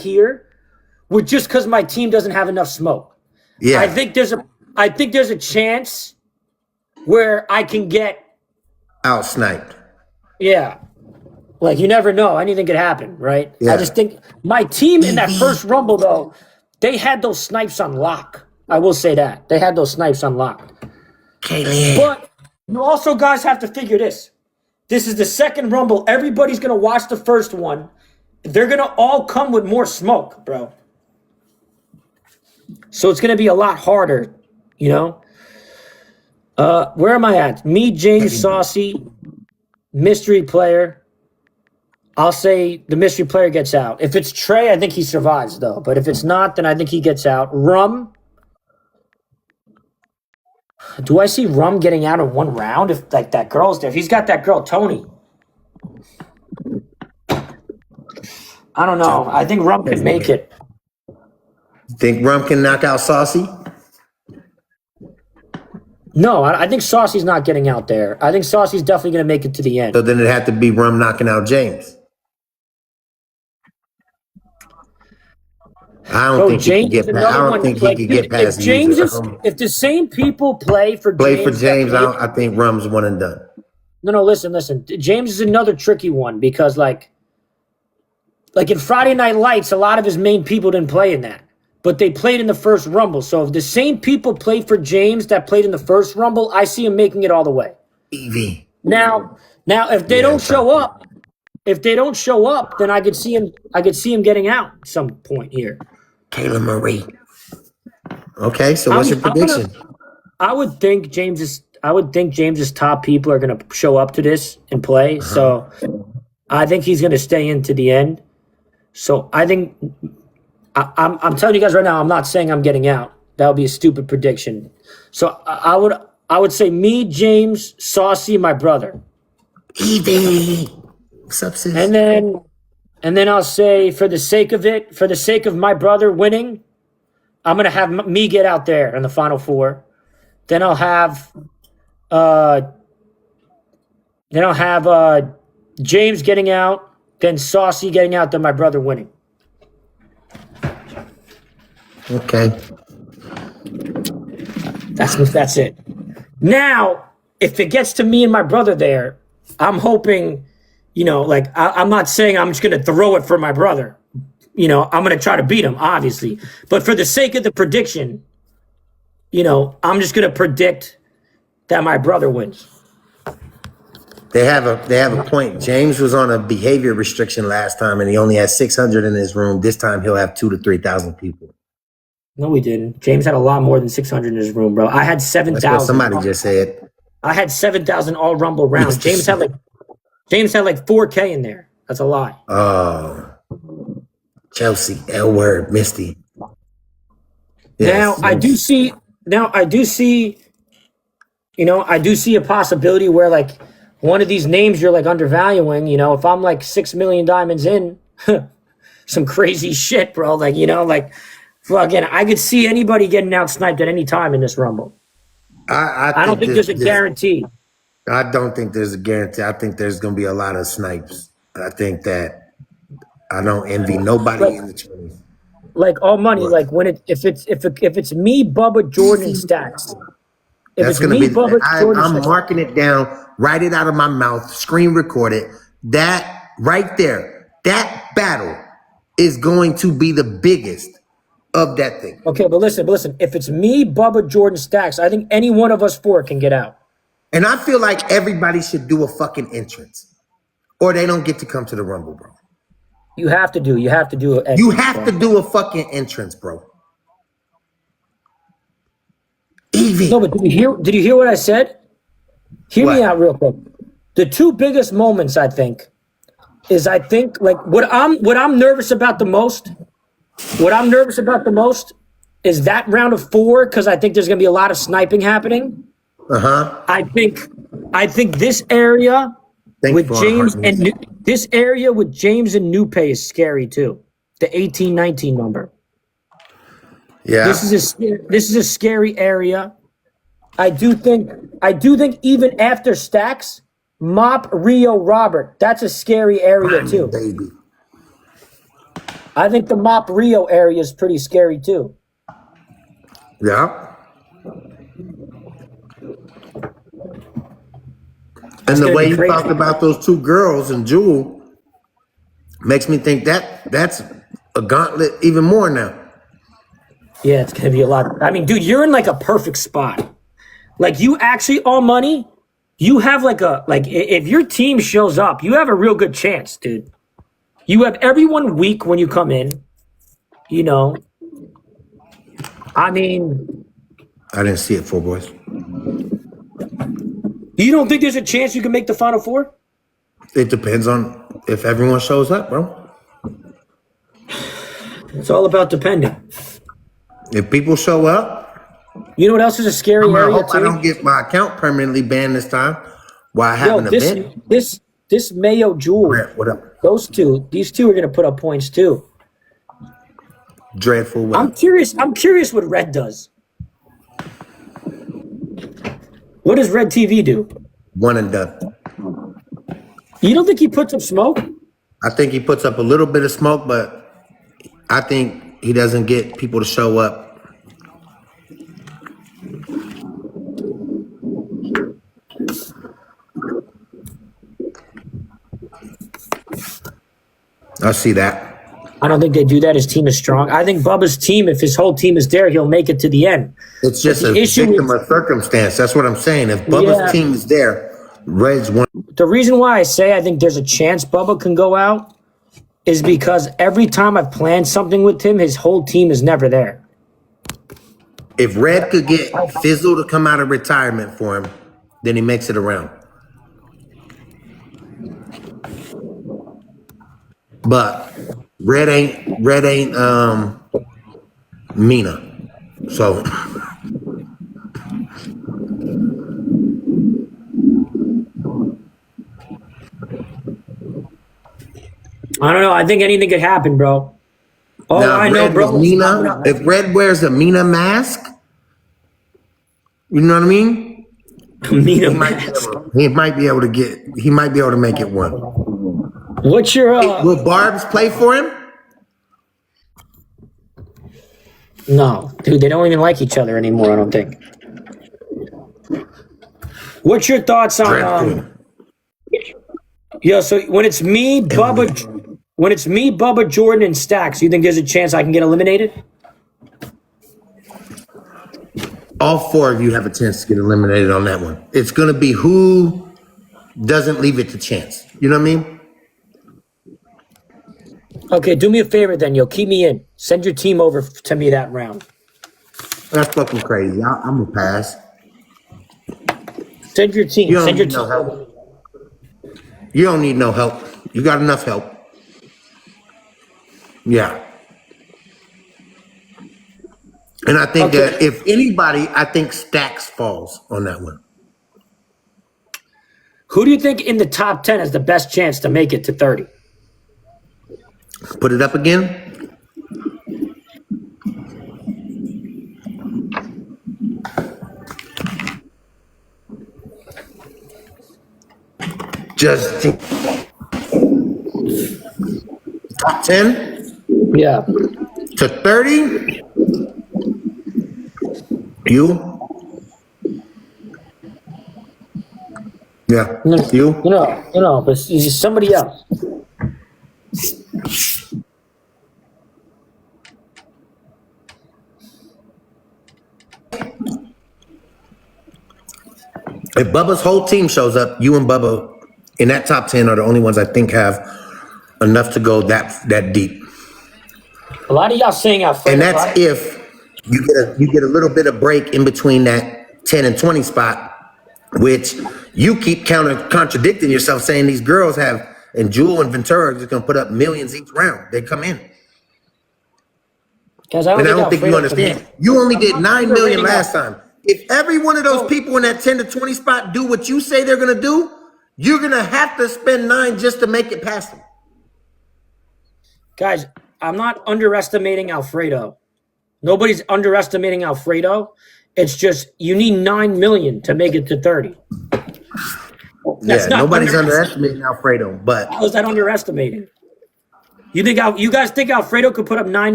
here with just because my team doesn't have enough smoke. Yeah. I think there's a chance where I can get out sniped. Yeah. Like, you never know. Anything could happen, right? Yeah. I just think my team in that first Rumble, though, they had those snipes on lock. I will say that. They had those snipes on lock. But you also guys have to figure this. This is the second Rumble. Everybody's going to watch the first one. They're going to all come with more smoke, bro. So it's going to be a lot harder, you know? Where am I at? Me, James, Saucy, mystery player. I'll say the mystery player gets out. If it's Trey, I think he survives, though. But if it's not, then I think he gets out. Rum. Do I see Rum getting out in one round if, like, that girl's there? If he's got that girl, Tony. I don't know. I think Rum can make it. Think Rum can knock out Saucy? No, I think Saucy's not getting out there. I think Saucy's definitely going to make it to the end. So then it'd have to be Rum knocking out James. I don't think he can get past. I don't think he can get past. If James if the same people play for James, I think Rum's one and done. No, listen. James is another tricky one because like in Friday Night Lights, a lot of his main people didn't play in that, but they played in the first Rumble. So if the same people played for James that played in the first Rumble, I see him making it all the way. Evie. Now, if they don't show up, then I could see him getting out at some point here. Kayla Marie. Okay, so what's your prediction? I would think James's top people are going to show up to this and play. So I think he's going to stay into the end. So I think I'm telling you guys right now, I'm not saying I'm getting out. That would be a stupid prediction. So I would say me, James, Saucy, my brother. Evie. What's up, sis? And then I'll say, for the sake of my brother winning, I'm gonna have me get out there in the final four. Then I'll have James getting out, then Saucy getting out, then my brother winning. Okay. That's it. Now, if it gets to me and my brother there, I'm hoping. You know, like, I'm not saying I'm just going to throw it for my brother. You know, I'm going to try to beat him, obviously. But for the sake of the prediction, you know, I'm just going to predict that my brother wins. They have a point. James was on a behavior restriction last time, and he only had 600 in his room. This time, he'll have 2,000 to 3,000 people. No, he didn't. James had a lot more than 600 in his room, bro. I had 7,000. Somebody just said. I had 7,000 all Rumble rounds. James had like 4K in there. That's a lie. Oh, Chelsea, L Word, Misty. Yes, I do see, you know, I do see a possibility where like one of these names you're like undervaluing, you know, if I'm like 6 million diamonds in, some crazy shit, bro. Like, you know, like, again, I could see anybody getting out sniped at any time in this Rumble. I don't think there's a guarantee. I don't think there's a guarantee. I think there's going to be a lot of snipes. I think that I don't envy nobody in the 20s. Like all money, like if it's me, Bubba, Jordan, and Stacks. That's going to be. I'm marking it down. Write it out of my mouth. Screen record it. That right there. That battle is going to be the biggest of that thing. Okay, but listen. If it's me, Bubba, Jordan, Stacks, I think any one of us four can get out. And I feel like everybody should do a fucking entrance, or they don't get to come to the Rumble, bro. You have to do it. You have to do a fucking entrance, bro. Evie. No, but did you hear what I said? Hear me out real quick. The two biggest moments, I think like what I'm nervous about the most. What I'm nervous about the most is that round of 4 because I think there's gonna be a lot of sniping happening. I think this area with James and Nupe is scary too. The 18-19 number. Yeah. This is a scary area. I do think even after Stacks, Mop, Rio, Robert, that's a scary area too. Baby. I think the Mop Rio area is pretty scary too. Yeah. And the way you talked about those two girls and Jewel makes me think that's a gauntlet even more now. Yeah, it's gonna be a lot. I mean, dude, you're in like a perfect spot. Like you actually, all money, you have if your team shows up, you have a real good chance, dude. You have everyone weak when you come in. You know, I mean, I didn't see it, Four Boys. You don't think there's a chance you can make the Final Four? It depends on if everyone shows up, bro. It's all about depending. If people show up, you know what else is a scary area? I hope I don't get my account permanently banned this time while I have an event. This Mayo Jewel, what up? These two are gonna put up points too. Dreadful. What? I'm curious what Red does. What does Red TV do? One and done. You don't think he puts up smoke? I think he puts up a little bit of smoke, but I think he doesn't get people to show up. I see that. I don't think they do that. His team is strong. I think Bubba's team, if his whole team is there, he'll make it to the end. It's just a victim of circumstance. That's what I'm saying. If Bubba's team is there, Red's one. The reason why I say I think there's a chance Bubba can go out is because every time I've planned something with him, his whole team is never there. If Red could get Fizzle to come out of retirement for him, then he makes it around. But Red ain't Mina. So I don't know. I think anything could happen, bro. Oh, now, I know, bro. Mina, if Red wears a Mina mask, you know what I mean? Mina mask. He might be able to make it one. What's your will Barbs play for him? No, dude, they don't even like each other anymore, I don't think. What's your thoughts on so when it's me, Bubba, Jordan, and Stacks, you think there's a chance I can get eliminated? All four of you have a chance to get eliminated on that one. It's gonna be who doesn't leave it to chance. You know what I mean? Okay, do me a favor then, yo. Keep me in. Send your team over to me that round. That's fucking crazy. I'm gonna pass. Send your team. Send your team. No help. You don't need no help. You got enough help. Yeah. And I think that if anybody, I think Stacks falls on that one. Who do you think in the top 10 has the best chance to make it to 30? Put it up again. Just top 10? Yeah. To 30? You? Yeah. You? No, but it's somebody else. If Bubba's whole team shows up, you and Bubba in that top 10 are the only ones I think have enough to go that deep. A lot of y'all saying Alfredo. And that's if you get a little bit of break in between that 10 and 20 spot, which you keep contradicting yourself, saying these girls have, and Jewel and Ventura are just going to put up millions each round. They come in. I don't think you understand. You only did 9 million last time. If every one of those people in that 10 to 20 spot do what you say they're going to do, you're going to have to spend 9 just to make it past them. Guys, I'm not underestimating Alfredo. Nobody's underestimating Alfredo. It's just you need 9 million to make it to 30. Nobody's underestimating Alfredo, but how is that underestimating? You guys think Alfredo could put up 9